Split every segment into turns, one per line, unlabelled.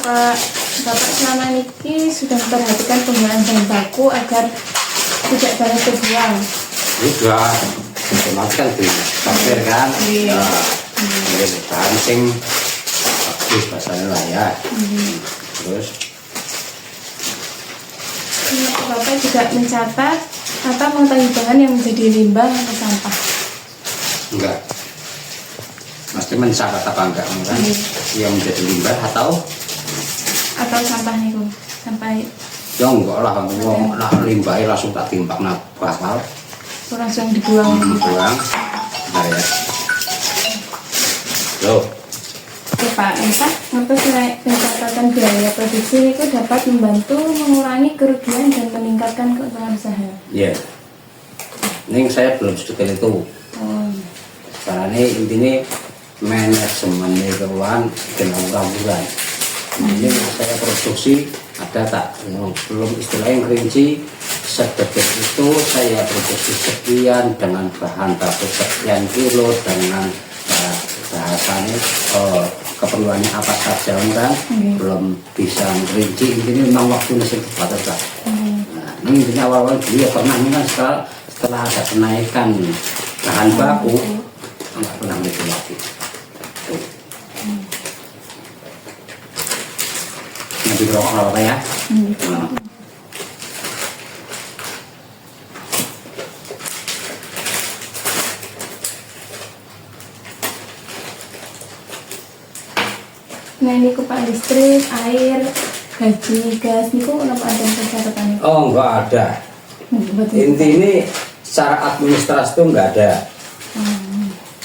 Bapak selama ini sudah memperhatikan penggunaan bahan baku agar tidak banyak terbuang.
Juga otomatis kan di pasir kan, bahan sing bagus bahasanya lah ya. Terus
Bapak juga mencatat atau mengetahui bahan yang menjadi limbah atau sampah.
enggak, mesti mencatat apa enggak kan? Yang menjadi limbah atau
sampahnya itu sampai
ya enggak lah, wong lah limbahnya langsung tak timbang nah bakal
langsung dibuang.
dibuang. Bentar ya. Loh,
Oke Pak, ngertos pencatatan biaya produksi itu dapat membantu mengurangi kerugian dan meningkatkan keuntungan usaha.
iya. Ini saya belum sedetail itu.
Oh,
Sekarang ini intinya manajemen keuangan dan bulan. Ini saya produksi ada tak belum istilahnya rinci sedetik itu saya produksi sekian dengan bahan baku sekian kilo dengan bahasanya keperluannya apa saja kan belum bisa rinci. Ini memang waktu masih terbatas lah. Nah, ini intinya awal-awal dulu ya pernah ini kan setelah ada kenaikan bahan baku nggak pernah gitu lagi. Nanti rokok apa ya?
Nah ini Pak listrik, air, gaji, gas, ini kok ada pencatatannya?
Oh enggak ada. Intinya secara administrasi itu enggak ada.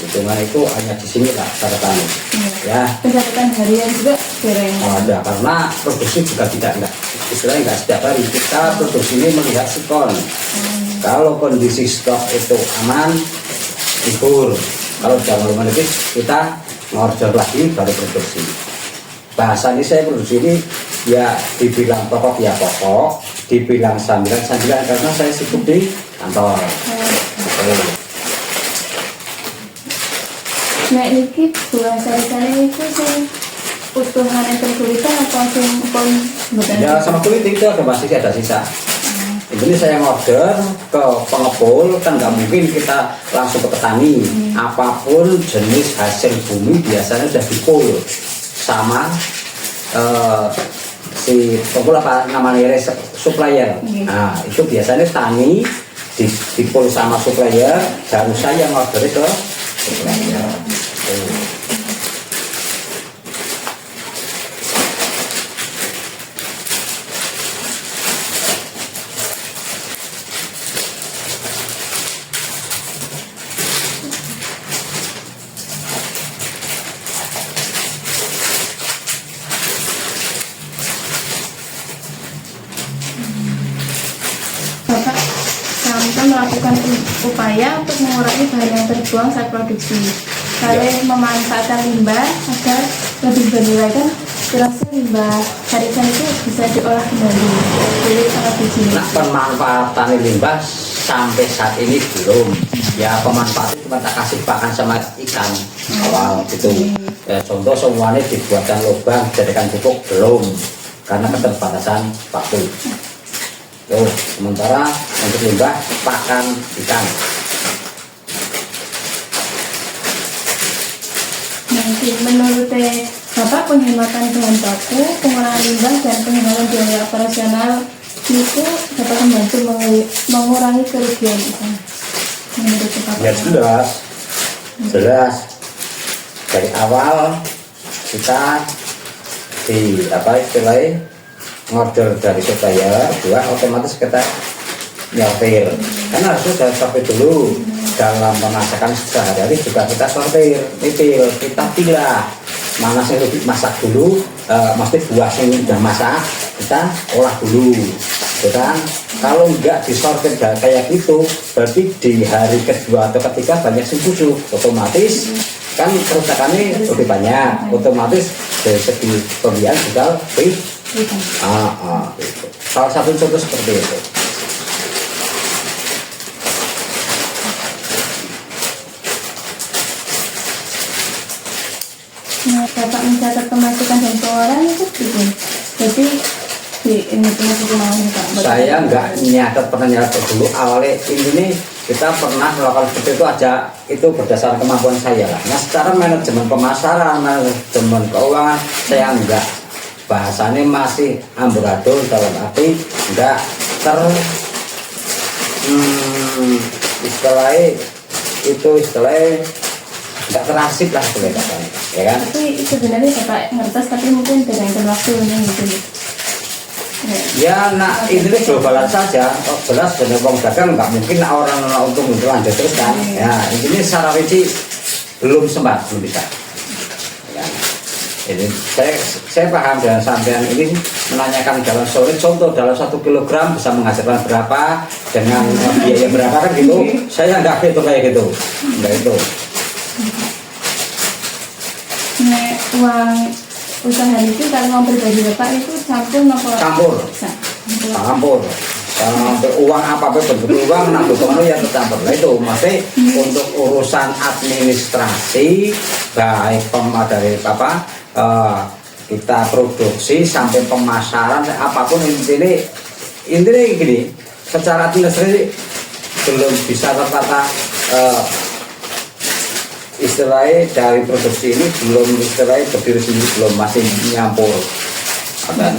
Hitungan itu hanya di sini lah catatannya. Ya.
Pencatatan harian juga dereng.
Oh, ada karena produksi juga tidak istilahnya enggak setiap hari. Kita produksi ini melihat sikon. Kalau kondisi stok itu aman, libur. Kalau jangan lupa lebih kita ngorder lagi baru produksi. Bahasa ini saya produksi ini ya dibilang pokok ya pokok, dibilang sambilan karena saya sibuk di kantor.
Nah ini buah sari-sari itu sih utuhan yang terkulitan atau sing pun
Ya sama kulit itu masih ada sisa. Ini saya ngorder ke pengepul kan nggak mungkin kita langsung ke petani. Apapun jenis hasil bumi biasanya sudah dipul sama si pengepul apa namanya supplier. Nah itu biasanya tani dipul sama supplier, baru saya ngorder ke supplier.
Bapak Samta melakukan upaya untuk mengurangi bahan yang terbuang saat produksi. Kalian memanfaatkan limbah agar lebih bernilai kan? Terasa limbah sarisan itu bisa diolah kembali. Jadi sangat biji.
Nah, pemanfaatan limbah sampai saat ini belum. Ya pemanfaatan cuma tak kasih pakan sama ikan awal gitu. Ya, contoh semuanya dibuatkan lubang, jadikan pupuk belum karena keterbatasan waktu. Tuh, sementara untuk limbah pakan ikan.
Nanti menurut Bapak penghematan bahan baku, pengurangan limbah dan penghematan biaya operasional itu dapat membantu mengurangi kerugian itu. Menurut Bapak?
Ya jelas. Dari awal kita di apa istilahnya ngorder dari supplier, otomatis kita nyortir. Karena harus sudah sortir dulu. Dalam memasakan sehari-hari juga kita sortir, kita pilah mana yang lebih masak dulu, mesti buah yang sudah masak kita olah dulu, kan? Kalau enggak disortir kayak gitu, berarti di hari kedua atau ketiga banyak yang busuk, otomatis kan kerusakannya lebih banyak, otomatis dari segi pembelian juga lebih. Gitu. Salah satu contoh seperti itu.
Nah, Bapak mencatat pemasukan dan pengeluaran itu gitu. Jadi di ini mau Pak.
Saya nggak nyatet, pernah nyatet dulu awalnya ini kita pernah melakukan seperti itu aja, itu berdasarkan kemampuan saya lah. Nah secara manajemen pemasaran, manajemen keuangan saya enggak, bahasanya masih amburadul, dalam arti enggak istilahnya enggak terasik lah katanya, ya kan?
Tapi sebenarnya Bapak ngertos, tapi mungkin dengan waktunya gitu.
Ya, nah ini globalan saja. Oh, jelas benar wong dagang nggak mungkin orang untung itu lanjut terus kan. Ya, ini secara rinci belum sempat, belum bisa. Ya. Ini saya paham dengan sampean ini menanyakan dalam sore contoh dalam 1 kilogram bisa menghasilkan berapa dengan biaya berapa kan gitu. Saya nggak gitu kayak gitu, nggak itu.
Nah, uang usaha itu kalau mau pribadi Bapak itu campur
uang apa-apa bentuk uang nang kamu ya tercampur. Nah itu masih untuk urusan administrasi baik dari kita produksi sampai pemasaran apapun intinya gini, secara administrasi belum bisa tertata. Istilahnya dari produksi ini belum istilahnya berdiri sendiri, belum, masih nyampur dan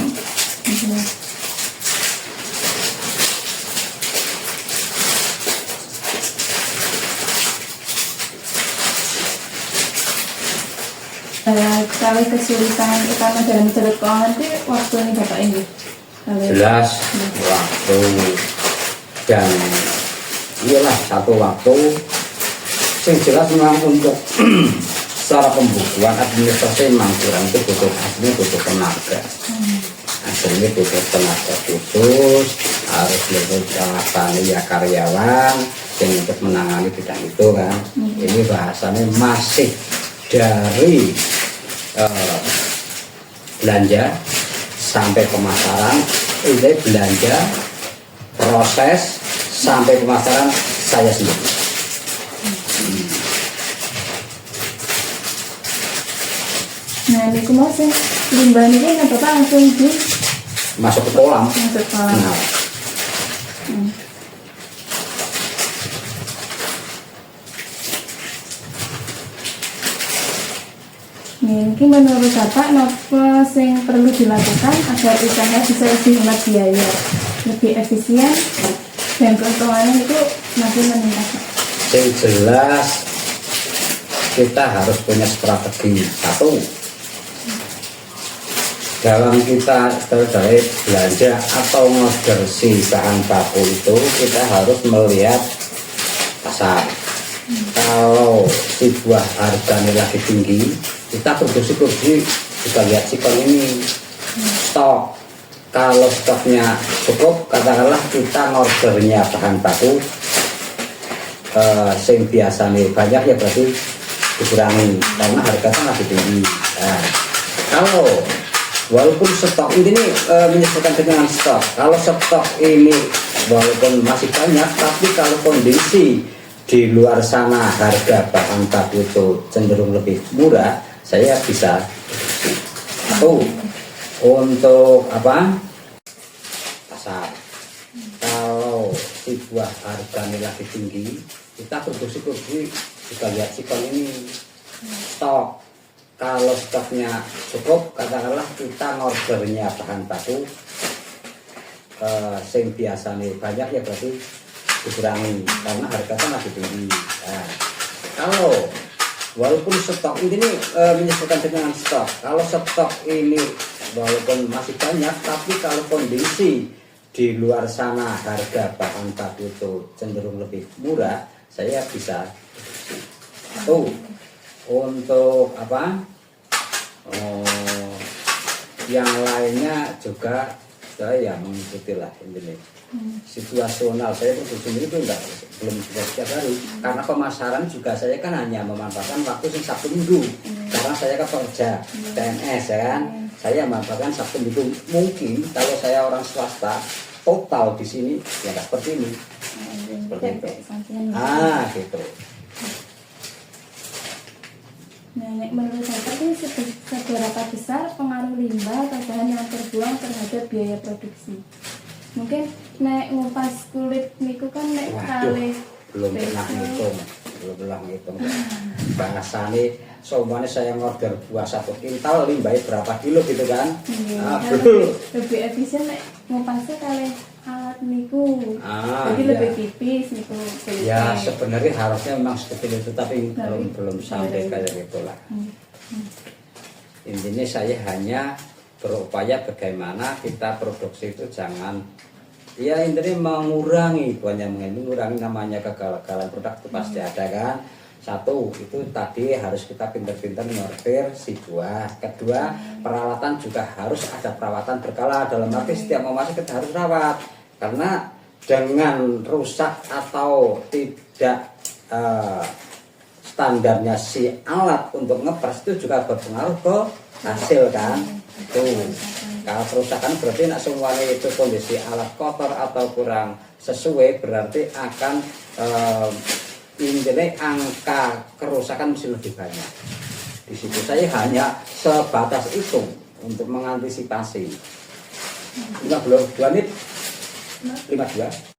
kalau kesulitan utama dalam mencatat keuangan itu waktu ini Bapak ini
jelas waktu, dan iyalah satu waktu yang jelas memang untuk secara pembukuan administrasi memang kurang, itu butuh tenaga. Aslinya butuh tenaga khusus, harus lebih ya karyawan yang untuk menangani bidang itu kan. Ini bahasanya masih dari belanja sampai pemasaran, ini belanja proses sampai pemasaran saya sendiri.
Nah, ini aku mau sih limbah ini kan Bapak langsung
masuk ke kolam.
Nah. Mungkin menurut Bapak apa yang perlu dilakukan agar usaha bisa lebih hemat biaya, lebih efisien, dan keuntungannya itu makin meningkat?
Yang jelas kita harus punya strategi. Satu, dalam kita terkait belanja atau ngordersi bahan baku itu kita harus melihat pasar. Kalau sebuah harganya lagi tinggi, kita produksi kita lihat sikon ini stok. Kalau stoknya cukup, katakanlah kita ngordernya bahan baku yang biasa nih banyak, ya berarti dikurangi karena harganya lagi tinggi. Nah, kalau walaupun stok ini menyesuaikan dengan stok, kalau stok ini walaupun masih banyak, tapi kalau kondisi di luar sana harga bahan baku itu cenderung lebih murah, saya bisa untuk pasar. Kalau sebuah harganya lagi tinggi, kita produksi kita lihat sikon ini stok. Kalau stoknya cukup, katakanlah kita ngordernya bahan baku yang biasa nih banyak, ya berarti dikurangi karena harganya masih tinggi. Nah, kalau walaupun stok ini menyesuaikan dengan stok, kalau stok ini walaupun masih banyak, tapi kalau kondisi di luar sana harga bahan baku itu cenderung lebih murah, saya bisa untuk yang lainnya juga saya mengikuti lah intinya. Situasional saya produksi itu belum bisa setiap hari, karena pemasaran juga saya kan hanya memanfaatkan waktu Sabtu Minggu, karena saya kan pekerja PNS ya kan. Saya memanfaatkan Sabtu Minggu. Mungkin kalau saya orang swasta total di sini ya nggak seperti ini. Seperti itu. Gitu.
Nah, menurut saya ini seberapa besar pengaruh limbah atau bahan yang terbuang terhadap biaya produksi. Mungkin nek ngupas kulit niku kan nek kali
belum pernah ngitung bahasane semuanya saya ngorder buah 1 kintal limbahnya berapa kilo gitu kan.
Lebih efisien nek ngupasnya kali alat niku jadi
iya.
lebih tipis niku
ya sebenarnya harusnya memang seperti itu tapi belum sampai kayak gitulah. Intinya saya hanya berupaya bagaimana kita produksi itu jangan ya intinya mengurangi namanya kegagalan produk itu pasti ada kan. Satu itu tadi harus kita pintar-pintar ngorder si buah. Kedua peralatan juga harus ada perawatan berkala, dalam arti setiap mau masuk kita harus rawat karena dengan rusak atau tidak standarnya si alat untuk ngepres itu juga berpengaruh ke hasil kan. Tuh kalau kerusakan berarti nak semuanya itu kondisi alat kotor atau kurang sesuai berarti akan intinya angka kerusakan mesti lebih banyak. Di situ saya hanya sebatas itu untuk mengantisipasi. 52 menit 52